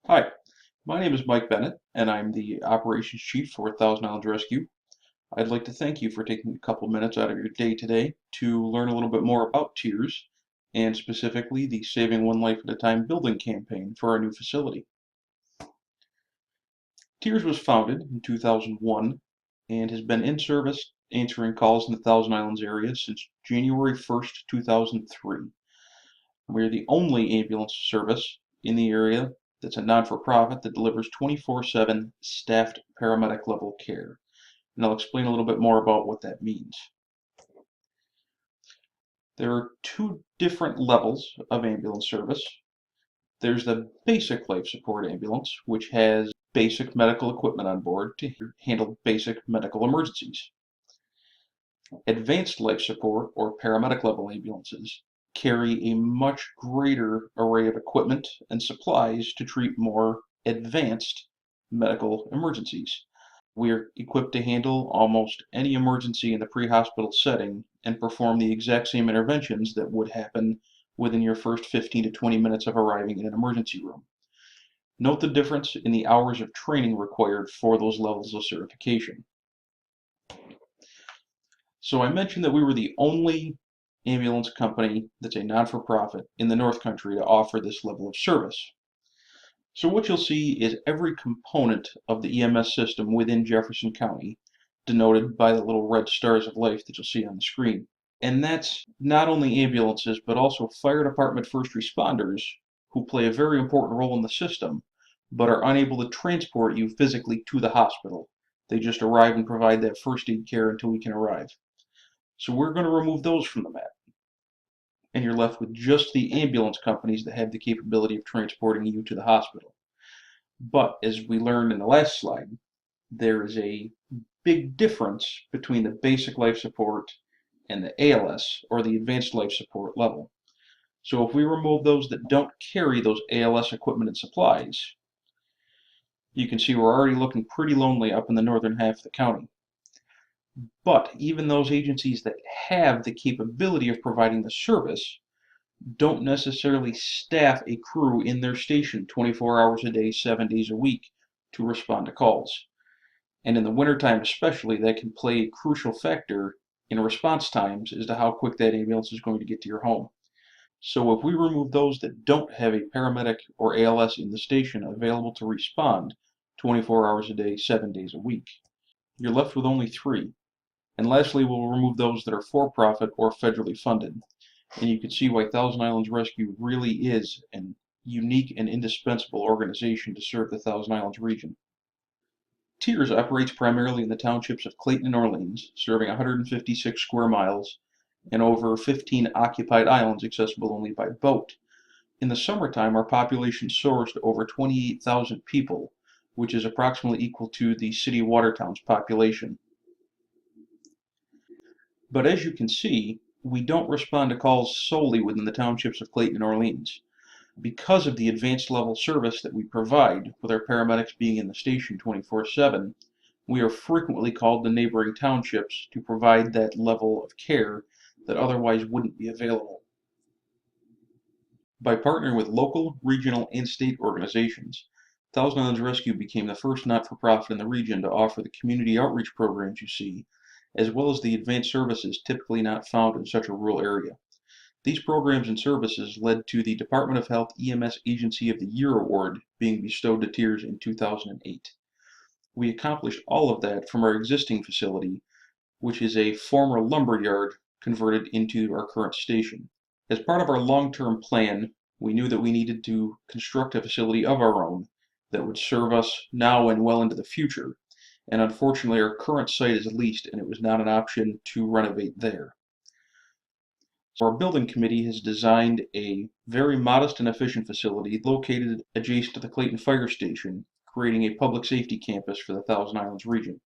Hi, my name is Mike Bennett, and I'm the Operations Chief for Thousand Islands Rescue. I'd like to thank you for taking a couple minutes out of your day today to learn a little bit more about TIERS, and specifically the Saving One Life at a Time building campaign for our new facility. TIERS was founded in 2001 and has been in service answering calls in the Thousand Islands area since January 1st, 2003. We're the only ambulance service in the area that's a non-for-profit that delivers 24/7 staffed paramedic level care. And I'll explain a little bit more about what that means. There are two different levels of ambulance service. There's the basic life support ambulance, which has basic medical equipment on board to handle basic medical emergencies. Advanced life support or paramedic level ambulances carry a much greater array of equipment and supplies to treat more advanced medical emergencies. We are equipped to handle almost any emergency in the pre-hospital setting and perform the exact same interventions that would happen within your first 15 to 20 minutes of arriving in an emergency room. Note the difference in the hours of training required for those levels of certification. So I mentioned that we were the only ambulance company that's a non-for-profit in the North Country to offer this level of service. So what you'll see is every component of the EMS system within Jefferson County, denoted by the little red stars of life that you'll see on the screen. And that's not only ambulances, but also fire department first responders who play a very important role in the system, but are unable to transport you physically to the hospital. They just arrive and provide that first aid care until we can arrive. So we're going to remove those from the map. And you're left with just the ambulance companies that have the capability of transporting you to the hospital. But as we learned in the last slide, there is a big difference between the basic life support and the ALS, or the advanced life support level. So if we remove those that don't carry those ALS equipment and supplies, you can see we're already looking pretty lonely up in the northern half of the county. But even those agencies that have the capability of providing the service don't necessarily staff a crew in their station 24 hours a day, 7 days a week to respond to calls. And in the wintertime especially, that can play a crucial factor in response times as to how quick that ambulance is going to get to your home. So if we remove those that don't have a paramedic or ALS in the station available to respond 24 hours a day, 7 days a week, you're left with only three. And lastly, we'll remove those that are for-profit or federally funded. And you can see why Thousand Islands Rescue really is an unique and indispensable organization to serve the Thousand Islands region. TIERS operates primarily in the townships of Clayton and Orleans, serving 156 square miles and over 15 occupied islands accessible only by boat. In the summertime, our population soars to over 28,000 people, which is approximately equal to the city of Watertown's population. But as you can see, we don't respond to calls solely within the townships of Clayton and Orleans. Because of the advanced level service that we provide, with our paramedics being in the station 24/7, we are frequently called to neighboring townships to provide that level of care that otherwise wouldn't be available. By partnering with local, regional, and state organizations, Thousand Islands Rescue became the first not-for-profit in the region to offer the community outreach programs you see, as well as the advanced services typically not found in such a rural area. These programs and services led to the Department of Health EMS Agency of the Year Award being bestowed to TIERS in 2008. We accomplished all of that from our existing facility, which is a former lumber yard converted into our current station. As part of our long-term plan, we knew that we needed to construct a facility of our own that would serve us now and well into the future. And unfortunately, our current site is leased and it was not an option to renovate there. So our building committee has designed a very modest and efficient facility located adjacent to the Clayton Fire Station, creating a public safety campus for the Thousand Islands region.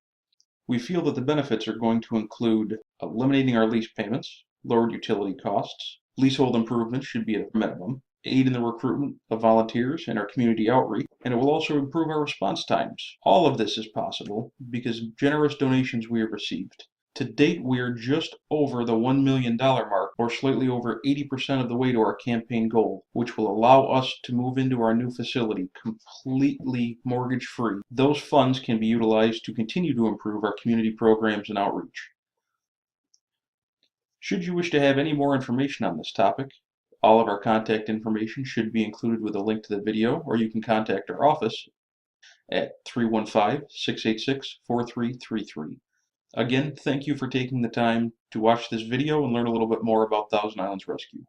We feel that the benefits are going to include eliminating our lease payments, lowered utility costs, leasehold improvements should be at a minimum, aid in the recruitment of volunteers and our community outreach, and it will also improve our response times. All of this is possible because generous donations we have received. To date, we are just over the $1 million mark, or slightly over 80% of the way to our campaign goal, which will allow us to move into our new facility completely mortgage-free. Those funds can be utilized to continue to improve our community programs and outreach. Should you wish to have any more information on this topic, all of our contact information should be included with a link to the video, or you can contact our office at 315-686-4333. Again, thank you for taking the time to watch this video and learn a little bit more about Thousand Islands Rescue.